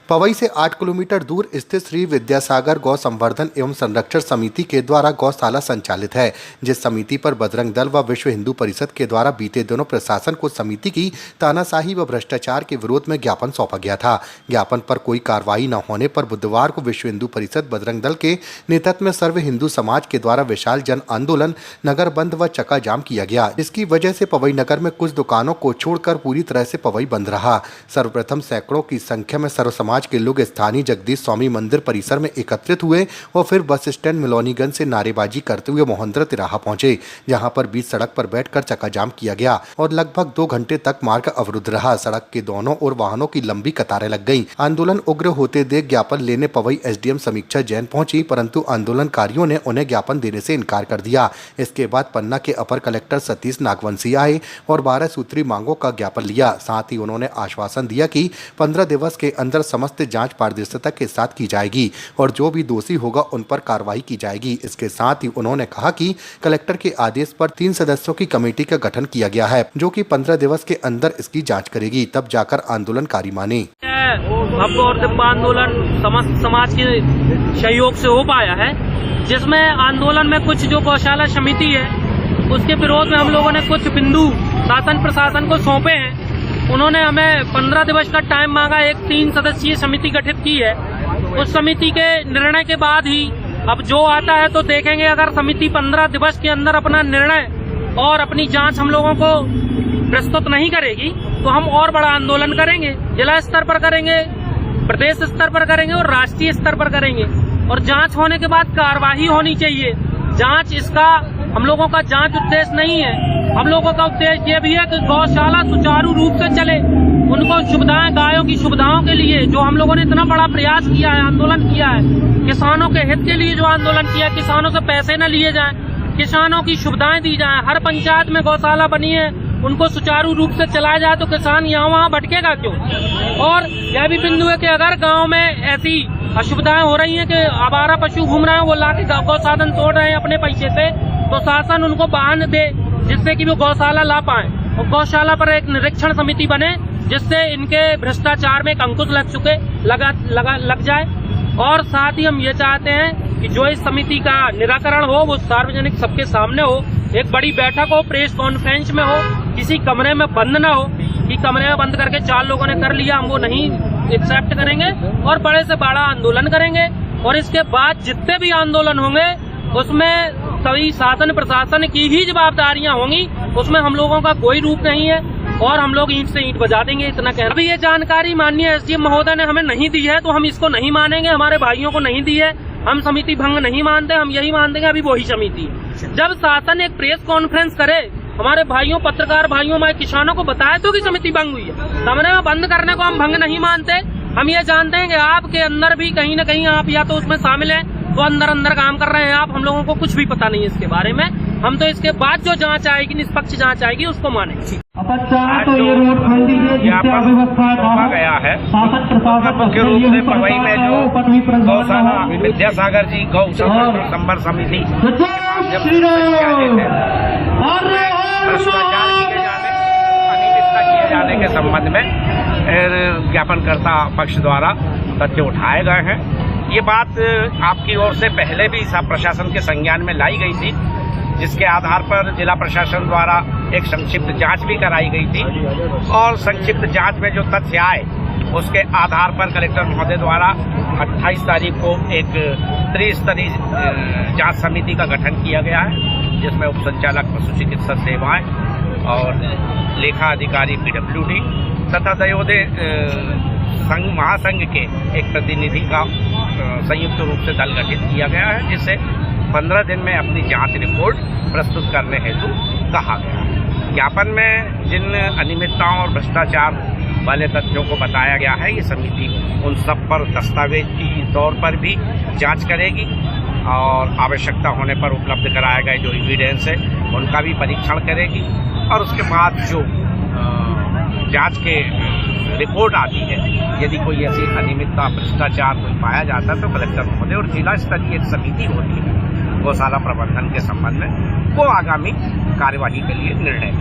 पवई से 8 किलोमीटर दूर स्थित श्री विद्यासागर गौ संवर्धन एवं संरक्षण समिति के द्वारा गौशाला संचालित है, जिस समिति पर बजरंग दल व विश्व हिंदू परिषद के द्वारा बीते दिनों प्रशासन को समिति की तानाशाही व भ्रष्टाचार के विरोध में ज्ञापन सौंपा गया था। ज्ञापन पर कोई कार्रवाई न होने पर बुधवार को विश्व हिंदू परिषद बजरंग दल के नेतृत्व में सर्व हिंदू समाज के द्वारा विशाल जन आंदोलन नगर बंद व चक्का जाम किया गया, जिसकी वजह से पवई नगर में कुछ दुकानों को छोड़कर पूरी तरह से पवई बंद रहा। सर्वप्रथम सैकड़ों की संख्या में सर्व समाज के लोग स्थानीय जगदीश स्वामी मंदिर परिसर में एकत्रित हुए और फिर बस स्टैंड मिलोनीगंज से नारेबाजी करते हुए मोहन्द्र तिराहा पहुंचे, जहां पर बीच सड़क पर बैठकर चक्का जाम किया गया और लगभग 2 घंटे तक मार्ग अवरुद्ध रहा। सड़क के दोनों ओर वाहनों की लंबी कतारें लग गईं। आंदोलन उग्र होते देख ज्ञापन लेने पवई एसडीएम समीक्षा जैन पहुंची, परंतु आंदोलनकारियों ने उन्हें ज्ञापन देने से इनकार कर दिया। इसके बाद पन्ना के अपर कलेक्टर सतीश नागवंशी आए और 12 सूत्री मांगों का ज्ञापन लिया। साथ ही उन्होंने आश्वासन दिया कि 15 दिवस के अंदर समस्त जांच पारदर्शिता के साथ की जाएगी और जो भी दोषी होगा उन पर कार्रवाई की जाएगी। इसके साथ ही उन्होंने कहा कि कलेक्टर के आदेश पर 3 सदस्यों की कमेटी का गठन किया गया है, जो कि 15 दिवस के अंदर इसकी जांच करेगी, तब जाकर आंदोलनकारी माने। भव्य और दिव्य आंदोलन समस्त समाज के सहयोग से हो पाया है, जिसमें आंदोलन में कुछ जो गौशाला समिति है उसके विरोध में हम लोगों ने कुछ बिंदु शासन प्रशासन को सौंपे हैं। उन्होंने हमें 15 दिवस का टाइम मांगा। एक 3 सदस्यीय समिति गठित की है। उस समिति के निर्णय के बाद ही अब जो आता है तो देखेंगे। अगर समिति 15 दिवस के अंदर अपना निर्णय और अपनी जांच हम लोगों को प्रस्तुत नहीं करेगी तो हम और बड़ा आंदोलन करेंगे। जिला स्तर पर करेंगे, प्रदेश स्तर पर करेंगे और राष्ट्रीय स्तर पर करेंगे। और जांच होने के बाद कार्रवाई होनी चाहिए। जांच इसका हम लोगों का जांच उद्देश्य नहीं है। हम लोगों का उद्देश्य ये भी है कि गौशाला सुचारू रूप से चले, उनको सुविधाएं, गायों की सुविधाओं के लिए जो हम लोगों ने इतना बड़ा प्रयास किया है, आंदोलन किया है, किसानों के हित के लिए जो आंदोलन किया, किसानों से पैसे न लिए जाएं, किसानों की सुविधाएं दी जाएं। हर पंचायत में गौशाला बनी है, उनको सुचारू रूप से चलाया जाए तो किसान यहाँ वहाँ भटकेगा क्यों। और यह भी बिंदु है कि अगर गाँव में ऐसी असुविधाएं हो रही हैं कि आवारा पशु घूम रहे हैं, वो लाके गौसाधन तोड़ रहे हैं अपने पैसे से, तो शासन उनको वाहन दे जिससे कि वो गौशाला ला पाए और गौशाला पर एक निरीक्षण समिति बने, जिससे इनके भ्रष्टाचार में एक अंकुश लग जाए। और साथ ही हम ये चाहते हैं कि जो इस समिति का निराकरण हो वो सार्वजनिक सबके सामने हो, एक बड़ी बैठक हो, प्रेस कॉन्फ्रेंस में हो, किसी कमरे में बंद न हो कि कमरे में बंद करके 4 लोगों ने कर लिया, हम वो नहीं एक्सेप्ट करेंगे और बड़े से बड़ा आंदोलन करेंगे। और इसके बाद जितने भी आंदोलन होंगे उसमें सभी शासन प्रशासन की ही जवाबदारियां होंगी, उसमें हम लोगों का कोई रूप नहीं है और हम लोग ईंट से ईंट बजा देंगे, इतना कहना। अभी ये जानकारी माननीय एसडीएम महोदय ने हमें नहीं दी है तो हम इसको नहीं मानेंगे। हमारे भाइयों को नहीं दी है, हम समिति भंग नहीं मानते, हम यही मानते हैं अभी वही समिति। जब शासन एक प्रेस कॉन्फ्रेंस करे, हमारे भाइयों, पत्रकार भाइयों, हमारे किसानों को बताए तो कि समिति भंग हुई है, कमरे में बंद करने को हम भंग नहीं मानते। हम ये जानते हैं कि आपके अंदर भी कहीं न कहीं आप या तो उसमें शामिल हैं, तो अंदर काम कर रहे हैं आप। हम लोगों को कुछ भी पता नहीं है इसके बारे में। हम तो इसके बाद जो जांच आएगी, निष्पक्ष जांच आएगी, उसको मानेंगे। तो ये रोड खोल दीजिए जिससे अव्यवस्था गया है। मुख्य रूप से पवई में जो गौशाला विद्यासागर जी गौ संवर्धन समिति भ्रष्टाचार किए जाने, अनियमितता किए जाने के संबंध में ज्ञापनकर्ता पक्ष द्वारा तथ्य उठाए गए हैं। ये बात आपकी ओर से पहले भी सब प्रशासन के संज्ञान में लाई गई थी, जिसके आधार पर जिला प्रशासन द्वारा एक संक्षिप्त जांच भी कराई गई थी और संक्षिप्त जांच में जो तथ्य आए उसके आधार पर कलेक्टर महोदय द्वारा 28 तारीख को एक त्रिस्तरीय जांच समिति का गठन किया गया है, जिसमें उप संचालक पशु चिकित्सा सेवाएं और लेखा अधिकारी PWD तथा दयोदय संघ महासंघ के एक प्रतिनिधि का संयुक्त रूप से दल गठित किया गया है, जिसे 15 दिन में अपनी जांच रिपोर्ट प्रस्तुत करने हेतु कहा गया है। ज्ञापन में जिन अनियमितताओं और भ्रष्टाचार वाले तथ्यों को बताया गया है, ये समिति उन सब पर दस्तावेज की तौर पर भी जांच करेगी और आवश्यकता होने पर उपलब्ध कराए गए जो एविडेंस है उनका भी परीक्षण करेगी। और उसके बाद जो जांच के रिपोर्ट आती है, यदि कोई ऐसी अनियमितता भ्रष्टाचार कोई पाया जाता है तो कलेक्टर महोदय और जिला स्तरीय एक समिति होती है गौशाला प्रबंधन के संबंध में, वो आगामी कार्यवाही के लिए निर्णय